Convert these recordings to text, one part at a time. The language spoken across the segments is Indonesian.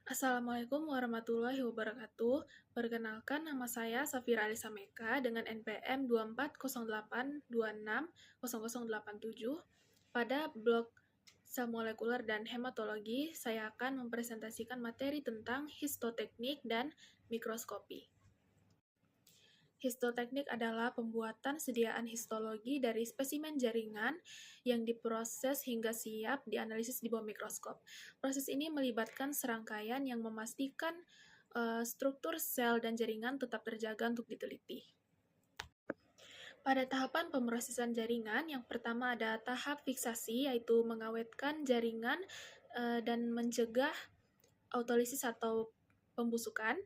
Assalamualaikum warahmatullahi wabarakatuh. Perkenalkan, nama saya Safira Alisa Meka dengan NPM 2408260087. Pada blog sel molekuler dan hematologi, saya akan mempresentasikan materi tentang histoteknik dan mikroskopi. Histoteknik adalah pembuatan sediaan histologi dari spesimen jaringan yang diproses hingga siap dianalisis di bawah mikroskop. Proses ini melibatkan serangkaian yang memastikan struktur sel dan jaringan tetap terjaga untuk diteliti. Pada tahapan pemrosesan jaringan, yang pertama ada tahap fiksasi, yaitu mengawetkan jaringan dan mencegah autolisis atau pembusukan.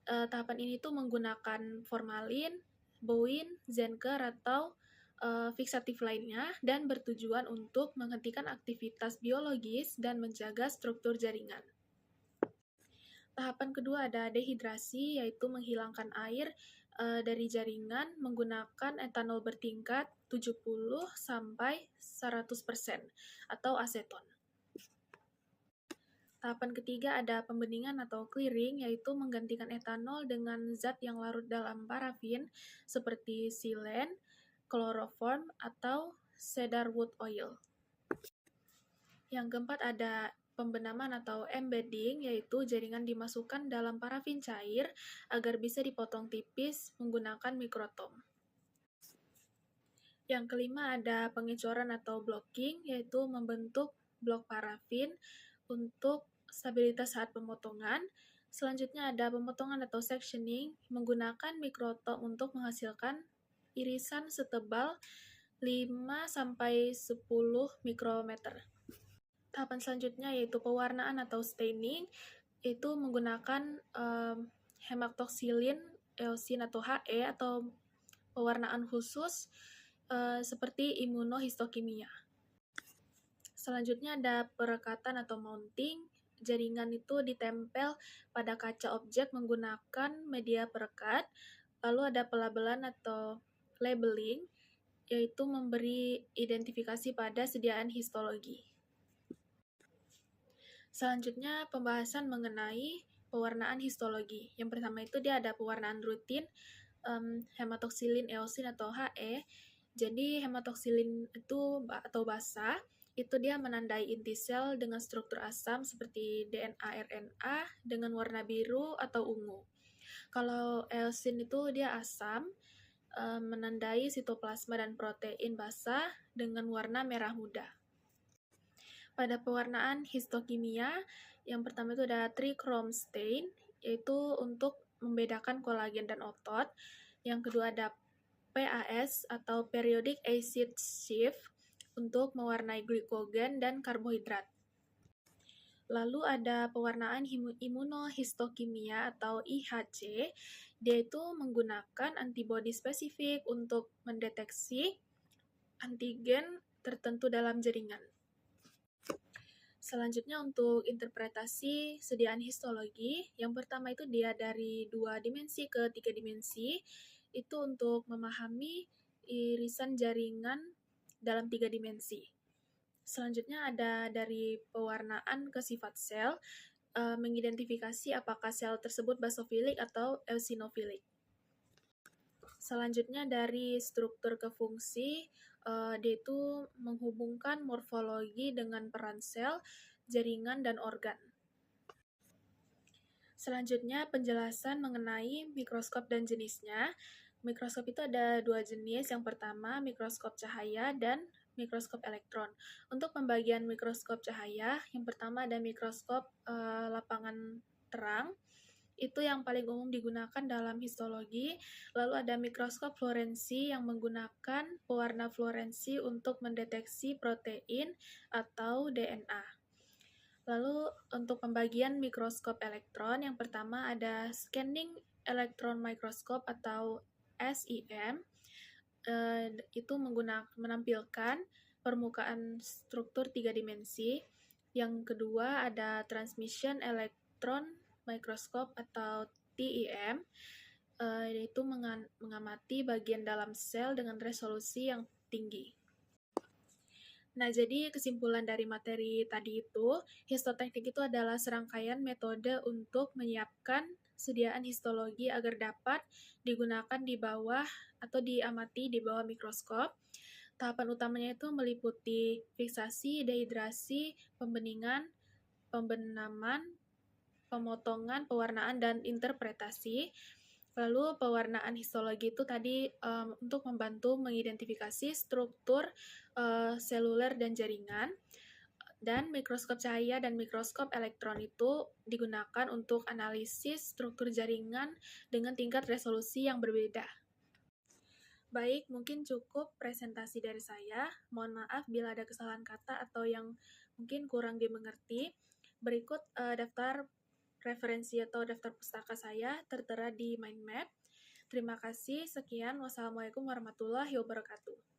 Tahapan ini tuh menggunakan formalin, bowin, zenker, atau fiksatif lainnya dan bertujuan untuk menghentikan aktivitas biologis dan menjaga struktur jaringan. Tahapan kedua ada dehidrasi, yaitu menghilangkan air dari jaringan menggunakan etanol bertingkat 70-100% atau aseton. Tahapan ketiga ada pembeningan atau clearing, yaitu menggantikan etanol dengan zat yang larut dalam parafin seperti silen, chloroform, atau cedarwood oil. Yang keempat ada pembenaman atau embedding, yaitu jaringan dimasukkan dalam parafin cair agar bisa dipotong tipis menggunakan mikrotom. Yang kelima ada pengecoran atau blocking, yaitu membentuk blok parafin untuk stabilitas saat pemotongan. Selanjutnya ada pemotongan atau sectioning menggunakan mikrotom untuk menghasilkan irisan setebal 5-10 mikrometer. Tahapan selanjutnya yaitu pewarnaan atau staining, itu menggunakan hematoksilin, eosin atau He atau pewarnaan khusus seperti imunohistokimia. Selanjutnya ada perekatan atau mounting. Jaringan itu ditempel pada kaca objek menggunakan media perekat. Lalu ada pelabelan atau labeling, yaitu memberi identifikasi pada sediaan histologi. Selanjutnya pembahasan mengenai pewarnaan histologi. Yang pertama itu dia ada pewarnaan rutin, hematoksilin eosin atau He. Jadi hematoksilin itu atau basah, itu dia menandai inti sel dengan struktur asam seperti DNA RNA dengan warna biru atau ungu. Kalau eosin itu dia asam, menandai sitoplasma dan protein basah dengan warna merah muda. Pada pewarnaan histokimia, yang pertama itu ada trichrome stain, yaitu untuk membedakan kolagen dan otot. Yang kedua ada PAS atau periodic acid shift untuk mewarnai glikogen dan karbohidrat. Lalu ada pewarnaan imunohistokimia atau IHC, dia itu menggunakan antibodi spesifik untuk mendeteksi antigen tertentu dalam jaringan. Selanjutnya untuk interpretasi sediaan histologi, yang pertama itu dia dari 2 dimensi ke 3 dimensi, itu untuk memahami irisan jaringan dalam 3 dimensi. Selanjutnya ada dari pewarnaan ke sifat sel, mengidentifikasi apakah sel tersebut basofilik atau eosinofilik. Selanjutnya dari struktur ke fungsi, dia itu menghubungkan morfologi dengan peran sel, jaringan, dan organ. Selanjutnya penjelasan mengenai mikroskop dan jenisnya. Mikroskop itu ada 2 jenis. Yang pertama mikroskop cahaya dan mikroskop elektron. Untuk pembagian mikroskop cahaya, yang pertama ada mikroskop lapangan terang. Itu yang paling umum digunakan dalam histologi. Lalu ada mikroskop fluorensi yang menggunakan pewarna fluorensi untuk mendeteksi protein atau DNA. Lalu untuk pembagian mikroskop elektron, yang pertama ada scanning electron microscope atau SEM. Itu menampilkan permukaan struktur 3 dimensi. Yang kedua ada transmission electron microscope atau TEM, yaitu mengamati bagian dalam sel dengan resolusi yang tinggi. Nah, jadi kesimpulan dari materi tadi itu, histoteknik itu adalah serangkaian metode untuk menyiapkan sediaan histologi agar dapat digunakan di bawah atau diamati di bawah mikroskop. Tahapan utamanya itu meliputi fiksasi, dehidrasi, pembeningan, pembenaman, pemotongan, pewarnaan, dan interpretasi. Lalu pewarnaan histologi itu tadi untuk membantu mengidentifikasi struktur seluler dan jaringan. Dan mikroskop cahaya dan mikroskop elektron itu digunakan untuk analisis struktur jaringan dengan tingkat resolusi yang berbeda. Baik, mungkin cukup presentasi dari saya. Mohon maaf bila ada kesalahan kata atau yang mungkin kurang dimengerti. Berikut daftar referensi atau daftar pustaka saya tertera di mind map. Terima kasih, sekian. Wassalamualaikum warahmatullahi wabarakatuh.